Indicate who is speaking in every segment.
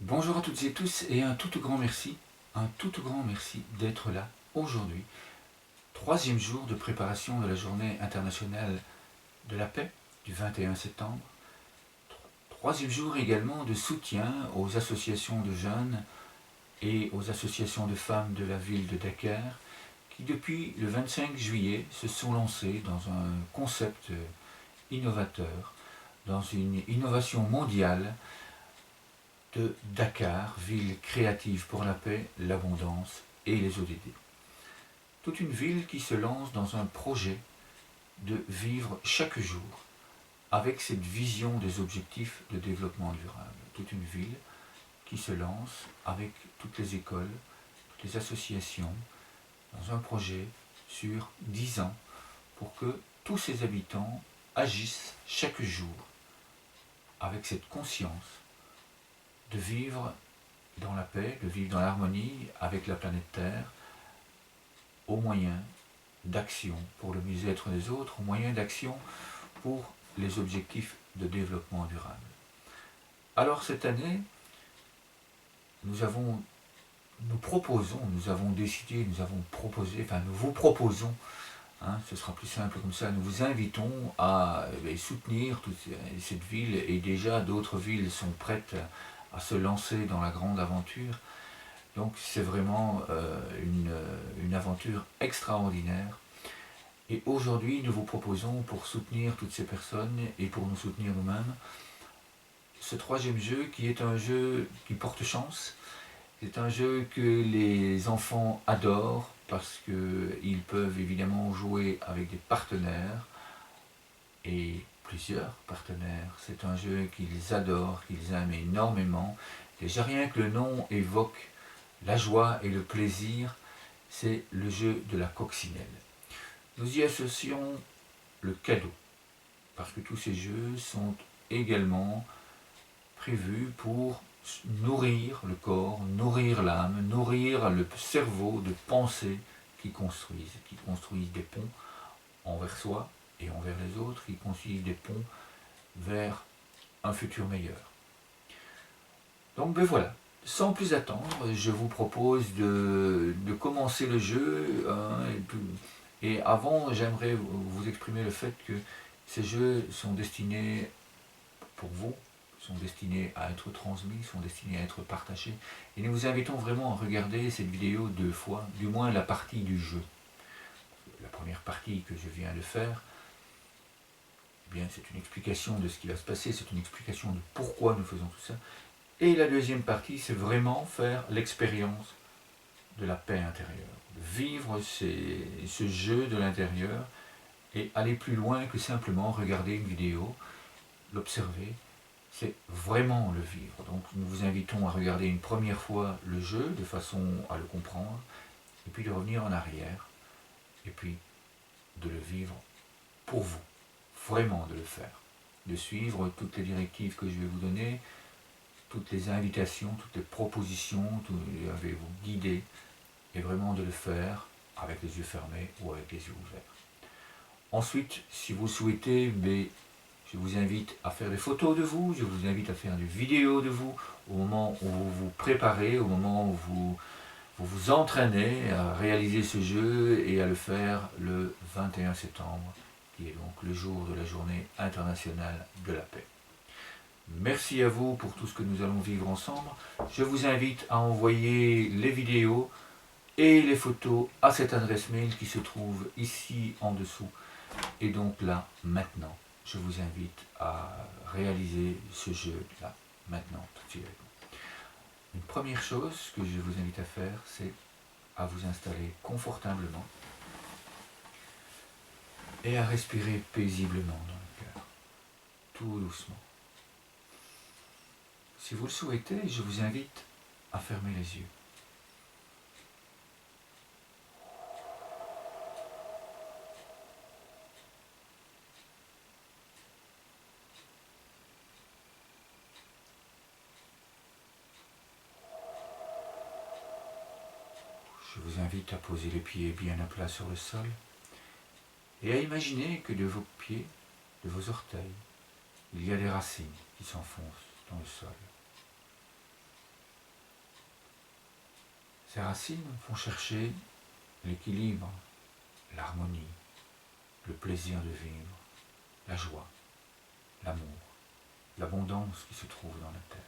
Speaker 1: Bonjour à toutes et tous et un tout grand merci d'être là aujourd'hui. Troisième jour de préparation de la journée internationale de la paix du 21 septembre. Troisième jour également de soutien aux associations de jeunes et aux associations de femmes de la ville de Dakar qui depuis le 25 juillet se sont lancées dans un concept innovateur, dans une innovation mondiale de Dakar, ville créative pour la paix, l'abondance et les ODD. Toute une ville qui se lance dans un projet de vivre chaque jour avec cette vision des objectifs de développement durable. Toute une ville qui se lance avec toutes les écoles, toutes les associations, dans un projet sur 10 ans pour que tous ses habitants agissent chaque jour avec cette conscience de vivre dans la paix, de vivre dans l'harmonie avec la planète Terre, au moyen d'action pour le mieux-être des autres, au moyen d'action pour les objectifs de développement durable. Alors cette année, nous avons proposé, nous vous proposons, ce sera plus simple comme ça, nous vous invitons à soutenir toute cette ville, et déjà d'autres villes sont prêtes à se lancer dans la grande aventure. Donc c'est vraiment une aventure extraordinaire. Et aujourd'hui, nous vous proposons, pour soutenir toutes ces personnes et pour nous soutenir nous-mêmes, ce troisième jeu qui est un jeu qui porte chance. C'est un jeu que les enfants adorent parce qu'ils peuvent évidemment jouer avec des partenaires et plusieurs partenaires. C'est un jeu qu'ils adorent, qu'ils aiment énormément. Déjà rien que le nom évoque la joie et le plaisir, c'est le jeu de la coccinelle. Nous y associons le cadeau, parce que tous ces jeux sont également prévus pour nourrir le corps, nourrir l'âme, nourrir le cerveau de pensées qui construisent des ponts envers soi et envers les autres, qui construisent des ponts vers un futur meilleur. Donc ben voilà, sans plus attendre, je vous propose de commencer le jeu. Et avant, j'aimerais vous exprimer le fait que ces jeux sont destinés pour vous, sont destinés à être transmis, sont destinés à être partagés. Et nous vous invitons vraiment à regarder cette vidéo 2 fois, du moins la partie du jeu. La première partie que je viens de faire, eh bien, c'est une explication de ce qui va se passer, c'est une explication de pourquoi nous faisons tout ça. Et la deuxième partie, c'est vraiment faire l'expérience de la paix intérieure, vivre ce jeu de l'intérieur et aller plus loin que simplement regarder une vidéo, l'observer, c'est vraiment le vivre. Donc nous vous invitons à regarder une première fois le jeu de façon à le comprendre, et puis de revenir en arrière, et puis de le vivre pour vous, vraiment de le faire, de suivre toutes les directives que je vais vous donner, toutes les invitations, toutes les propositions, je vais vous guider, et vraiment de le faire avec les yeux fermés ou avec les yeux ouverts. Ensuite, si vous souhaitez, je vous invite à faire des photos de vous, je vous invite à faire des vidéos de vous au moment où vous vous préparez, au moment où vous vous entraînez à réaliser ce jeu et à le faire le 21 septembre, qui est donc le jour de la journée internationale de la paix. Merci à vous pour tout ce que nous allons vivre ensemble. Je vous invite à envoyer les vidéos et les photos à cette adresse mail qui se trouve ici en dessous. Et donc là, maintenant, je vous invite à réaliser ce jeu-là, maintenant, tout de suite. Une première chose que je vous invite à faire, c'est à vous installer confortablement et à respirer paisiblement dans le cœur, tout doucement. Si vous le souhaitez, je vous invite à fermer les yeux. Je vous invite à poser les pieds bien à plat sur le sol et à imaginer que de vos pieds, de vos orteils, il y a des racines qui s'enfoncent dans le sol. Ces racines font chercher l'équilibre, l'harmonie, le plaisir de vivre, la joie, l'amour, l'abondance qui se trouve dans la terre.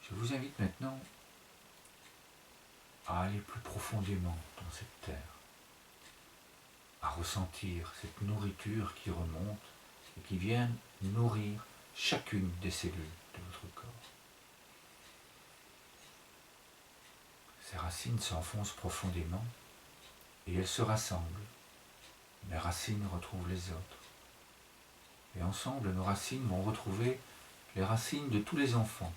Speaker 1: Je vous invite maintenant à aller plus profondément dans cette terre, à ressentir cette nourriture qui remonte et qui vient nourrir chacune des cellules de votre corps. Ces racines s'enfoncent profondément et elles se rassemblent. Mes racines retrouvent les autres. Et ensemble, nos racines vont retrouver les racines de tous les enfants,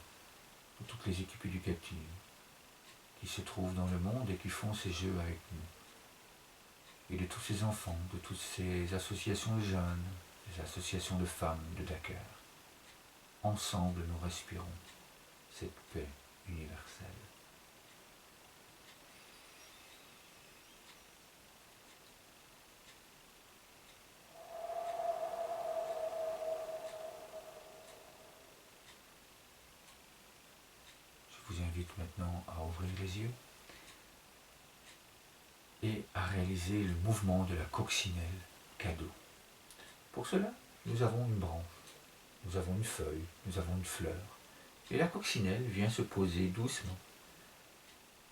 Speaker 1: de toutes les équipes éducatives qui se trouvent dans le monde et qui font ces jeux avec nous. Et de tous ces enfants, de toutes ces associations de jeunes, des associations de femmes de Dakar. Ensemble, nous respirons cette paix universelle. Je vous invite maintenant à ouvrir les yeux et à réaliser le mouvement de la coccinelle cadeau. Pour cela, nous avons une branche, nous avons une feuille, nous avons une fleur, et la coccinelle vient se poser doucement.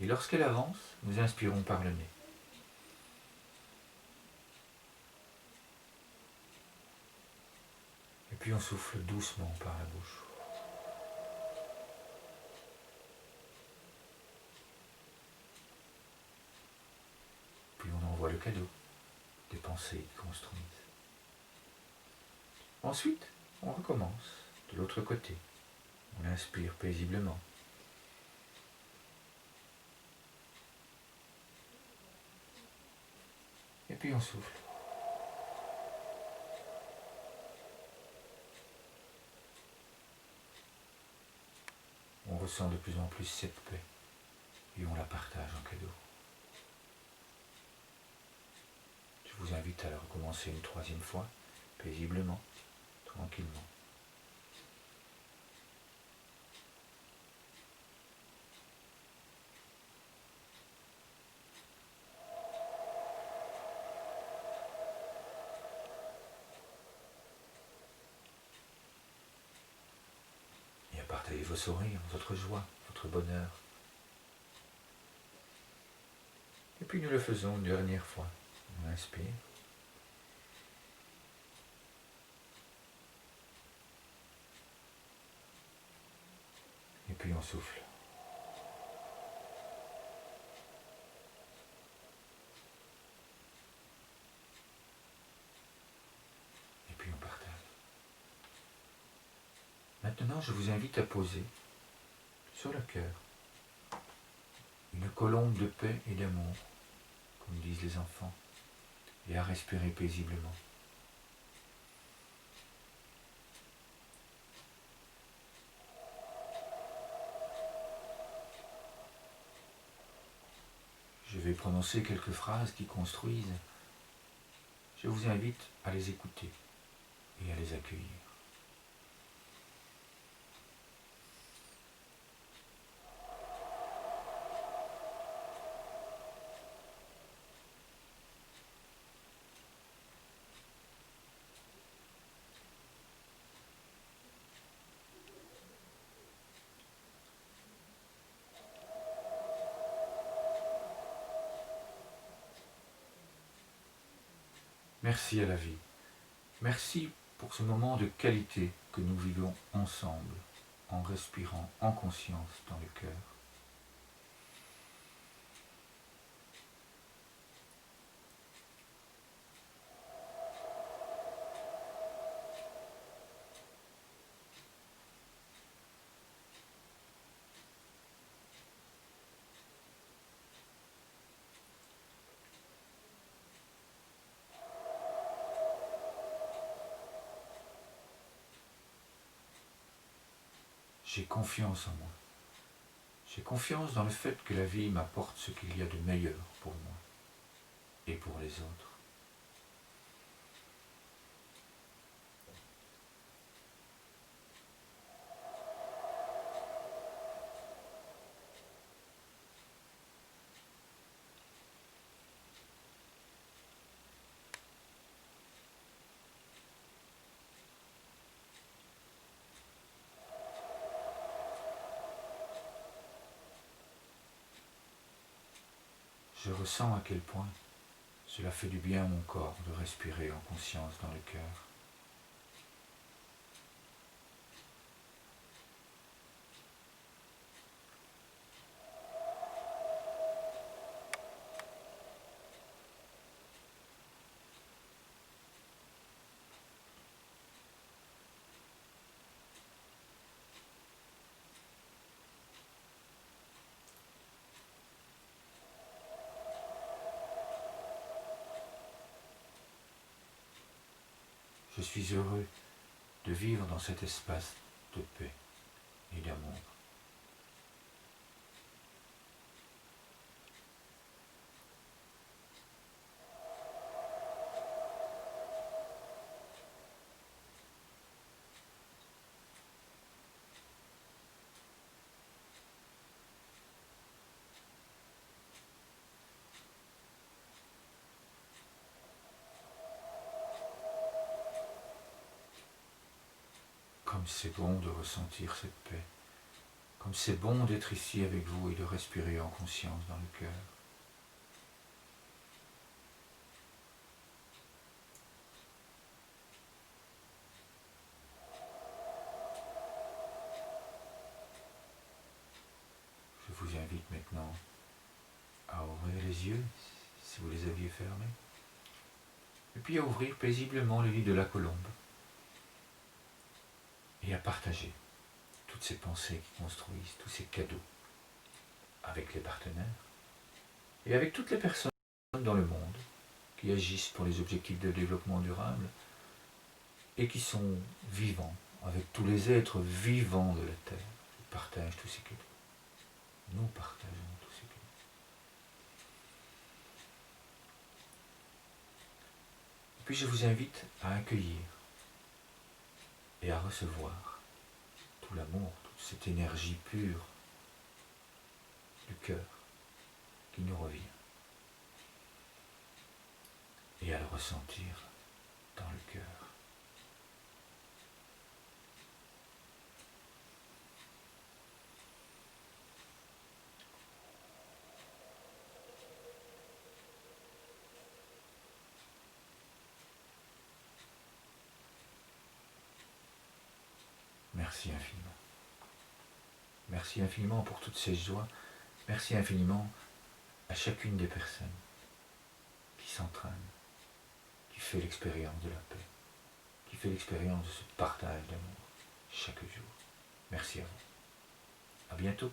Speaker 1: Et lorsqu'elle avance, nous inspirons par le nez. Et puis on souffle doucement par la bouche. Puis on envoie le cadeau, des pensées construites. Ensuite, on recommence de l'autre côté. On inspire paisiblement. Et puis on souffle. On ressent de plus en plus cette paix et on la partage en cadeau. Je vous invite à la recommencer une troisième fois, paisiblement, tranquillement. Et à partager vos sourires, votre joie, votre bonheur. Et puis nous le faisons une dernière fois. On inspire. Et puis on souffle. Et puis on partage. Maintenant, je vous invite à poser sur le cœur une colombe de paix et d'amour, comme disent les enfants, et à respirer paisiblement. Je vais prononcer quelques phrases qui construisent. Je vous invite à les écouter et à les accueillir. Merci à la vie. Merci pour ce moment de qualité que nous vivons ensemble, en respirant en conscience dans le cœur. J'ai confiance en moi. J'ai confiance dans le fait que la vie m'apporte ce qu'il y a de meilleur pour moi et pour les autres. Je ressens à quel point cela fait du bien à mon corps de respirer en conscience dans le cœur. Je suis heureux de vivre dans cet espace de paix et d'amour. Comme c'est bon de ressentir cette paix. Comme c'est bon d'être ici avec vous et de respirer en conscience dans le cœur. Je vous invite maintenant à ouvrir les yeux si vous les aviez fermés. Et puis à ouvrir paisiblement le lit de la colombe. Et à partager toutes ces pensées qui construisent, tous ces cadeaux avec les partenaires et avec toutes les personnes dans le monde qui agissent pour les objectifs de développement durable et qui sont vivants avec tous les êtres vivants de la Terre. Ils partagent tous ces cadeaux. Nous partageons tous ces cadeaux. Et puis je vous invite à accueillir et à recevoir tout l'amour, toute cette énergie pure du cœur qui nous revient. Et à le ressentir dans le cœur. Merci infiniment. Merci infiniment pour toutes ces joies. Merci infiniment à chacune des personnes qui s'entraînent, qui fait l'expérience de la paix, qui fait l'expérience de ce partage d'amour chaque jour. Merci à vous. À bientôt.